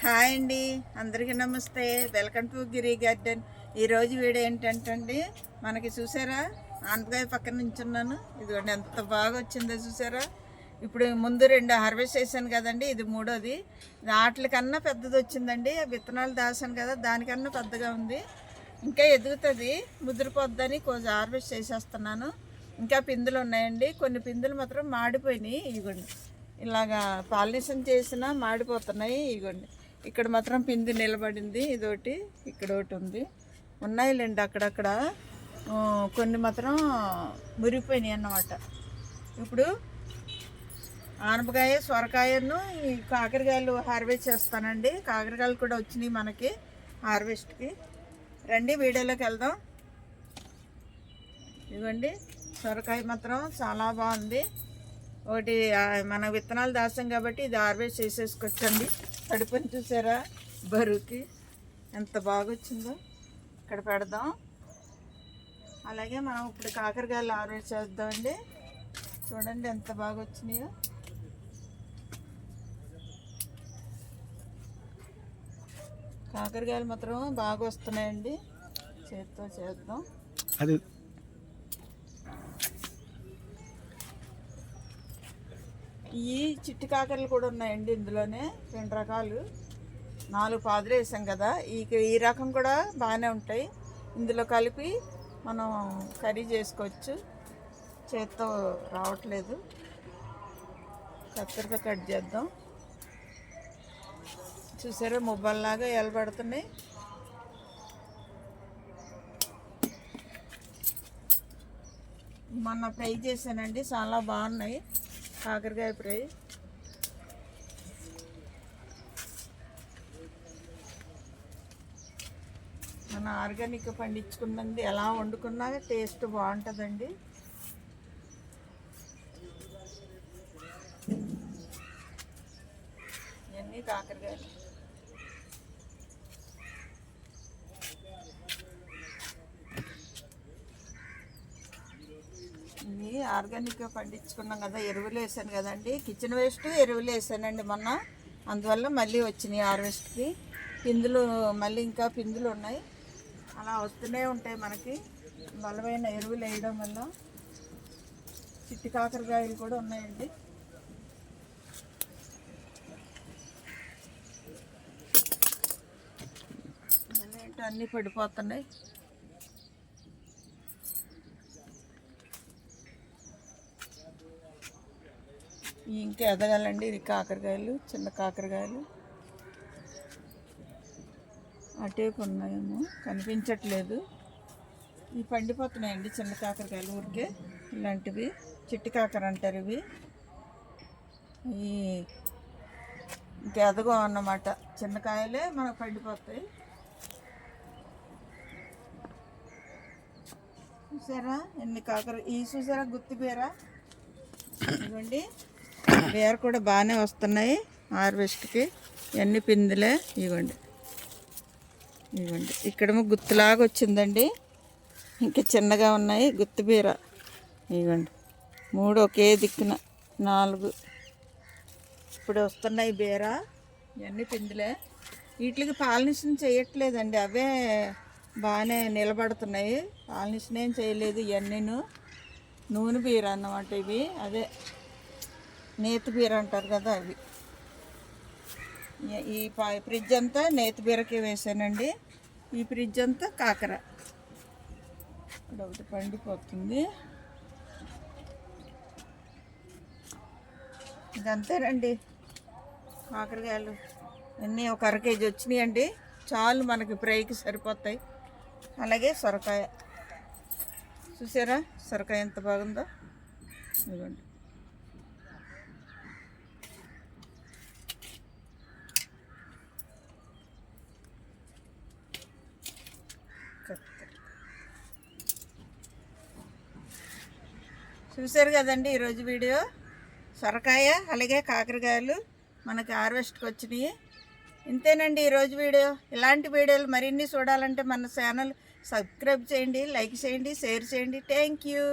Hi అండి, అందరికీ నమస్తే. Welcome to Giri garden. ఈరోజు వీడియో ఏంటంటే మనకి చూసారా, ఆనపకాయ పక్కన నుంచున్నాను. ఇదిగోండి ఎంత బాగా వచ్చిందో చూసారా. ఇప్పుడు ముందు 2 హార్వెస్ట్ చేశాను కదండి, ఇది 3వది. వాటికన్నా పెద్దది వచ్చిందండి. విత్తనాలు దాసాను కదా, దానికన్నా పెద్దగా ఉంది. ఇంకా ఎదుగుతుంది, ముదిరిపోద్దని కొంచెం హార్వెస్ట్ చేసేస్తున్నాను. ఇంకా పిందులు ఉన్నాయండి, కొన్ని పిందులు మాత్రం మాడిపోయినాయి. ఇదిగోండి ఇలాగా పాలినేషన్ చేసినా మాడిపోతున్నాయి. ఇదిగోండి ఇక్కడ మాత్రం పిండి నిలబడింది, ఇదొకటి ఇక్కడ ఒకటి ఉంది. ఉన్నాయిలేండి అక్కడక్కడ, కొన్ని మాత్రం మురిగిపోయినాయి అన్నమాట. ఇప్పుడు ఆనపకాయ, సొరకాయను ఈ కాకరకాయలు హార్వెస్ట్ చేస్తానండి. కాకరకాయలు కూడా వచ్చినాయి మనకి హార్వెస్ట్కి. రండి వీడియోలోకి వెళ్దాం. ఇదిగోండి సొరకాయ మాత్రం చాలా బాగుంది. ఒకటి మన విత్తనాలు దాస్తాం కాబట్టి ఇది హార్వెస్ట్ చేసేసుకొచ్చండి. కడుపుని చూసారా బరువుకి ఎంత బాగా వచ్చిందో. ఇక్కడ పెడదాం. అలాగే మనం ఇప్పుడు కాకరకాయలు హార్వెస్ట్ చేద్దామండి. చూడండి ఎంత బాగా వచ్చినాయో. కాకరకాయలు మాత్రం బాగా వస్తున్నాయండి. చేత్తో చేద్దాం. అది ఈ చిట్టి కాకరలు కూడా ఉన్నాయండి ఇందులోనే. 2 రకాలు, 4 పాదులు వేసాం కదా. ఈ రకం కూడా బాగానే ఉంటాయి. ఇందులో కలిపి మనం కర్రీ చేసుకోవచ్చు. చేత్తో రావట్లేదు, కత్తెరతో కట్ చేద్దాం. చూసారా ముబ్బల్లాగా ఎలబడుతున్నాయి. మొన్న ఫ్రై చేశానండి, చాలా బాగున్నాయి కాకరకాయ ఫ్రై. మన ఆర్గానిక్ పండించుకున్నది ఎలా వండుకున్నా టేస్ట్ బాగుంటుందండి. ఇవన్నీ కాకరకాయలు. ఇది ఆర్గానిక్గా పండించుకున్నాం కదా, ఎరువులు వేసాను కదండి. కిచెన్ వేస్ట్ ఎరువులు వేసానండి మొన్న, అందువల్ల మళ్ళీ వచ్చినాయి హార్వెస్ట్కి. పిందులు మళ్ళీ ఇంకా పిందులు ఉన్నాయి, అలా వస్తూనే ఉంటాయి మనకి బలమైన ఎరువులు వేయడం వల్ల. చిట్టి కాకరకాయలు కూడా ఉన్నాయండి. ఏంటో అన్నీ పడిపోతున్నాయి. ఇంకా ఎదగాలండి. ఇది కాకరకాయలు, చిన్న కాకరకాయలు. అటేపు ఉన్నాయేమో కనిపించట్లేదు. ఇవి పండిపోతున్నాయండి చిన్న కాకరకాయలు ఊరికే. ఇలాంటివి చిట్టి కాకర అంటారు ఇవి. ఈ ఇంకా ఎదగో అన్నమాట, చిన్న కాయలే మనకు పండిపోతాయి. చూసారా ఎన్ని కాకర. ఈ చూసారా గుత్తి బీర. ఇదిగోండి బీర కూడా బాగానే వస్తున్నాయి హార్వెస్ట్కి. ఇవన్నీ పిందులే. ఇవ్వండి ఇక్కడేమో గుత్తులాగా వచ్చిందండి, ఇంకా చిన్నగా ఉన్నాయి గుత్తి బీర. ఇవ్వండి 3 ఒకే దిక్కున, 4 ఇప్పుడు వస్తున్నాయి బీర. ఇవన్నీ పిందులే. వీటికి పాలినేషన్ చేయట్లేదండి, అవే బాగానే నిలబడుతున్నాయి. పాలినేషన్ ఏం చేయలేదు. ఇవన్నీను నూనె బీర అన్నమాట ఇవి. అదే నేతి బీర అంటారు కదా అవి. ఈ ఫ్రిడ్జ్ అంతా నేతి బీరకే వేసానండి. ఈ ఫ్రిడ్జ్ అంతా కాకర. ఇక్కడ ఒకటి పండిపోతుంది. ఇదంతేనండి కాకరకాయలు. అన్నీ ఒక 1/2 కేజీ వచ్చినాయండి, చాలు మనకి ఫ్రైకి సరిపోతాయి. అలాగే సొరకాయ చూసారా, సొరకాయ ఎంత బాగుందో. ఇదిగోండి చూసారు కదండి ఈరోజు వీడియో. సొరకాయ అలాగే కాకరకాయలు మనకి హార్వెస్ట్కి వచ్చినాయి. ఇంతేనండి ఈరోజు వీడియో. ఇలాంటి వీడియోలు మరిన్ని చూడాలంటే మన ఛానల్ సబ్స్క్రైబ్ చేయండి, లైక్ చేయండి, షేర్ చేయండి. Thank you.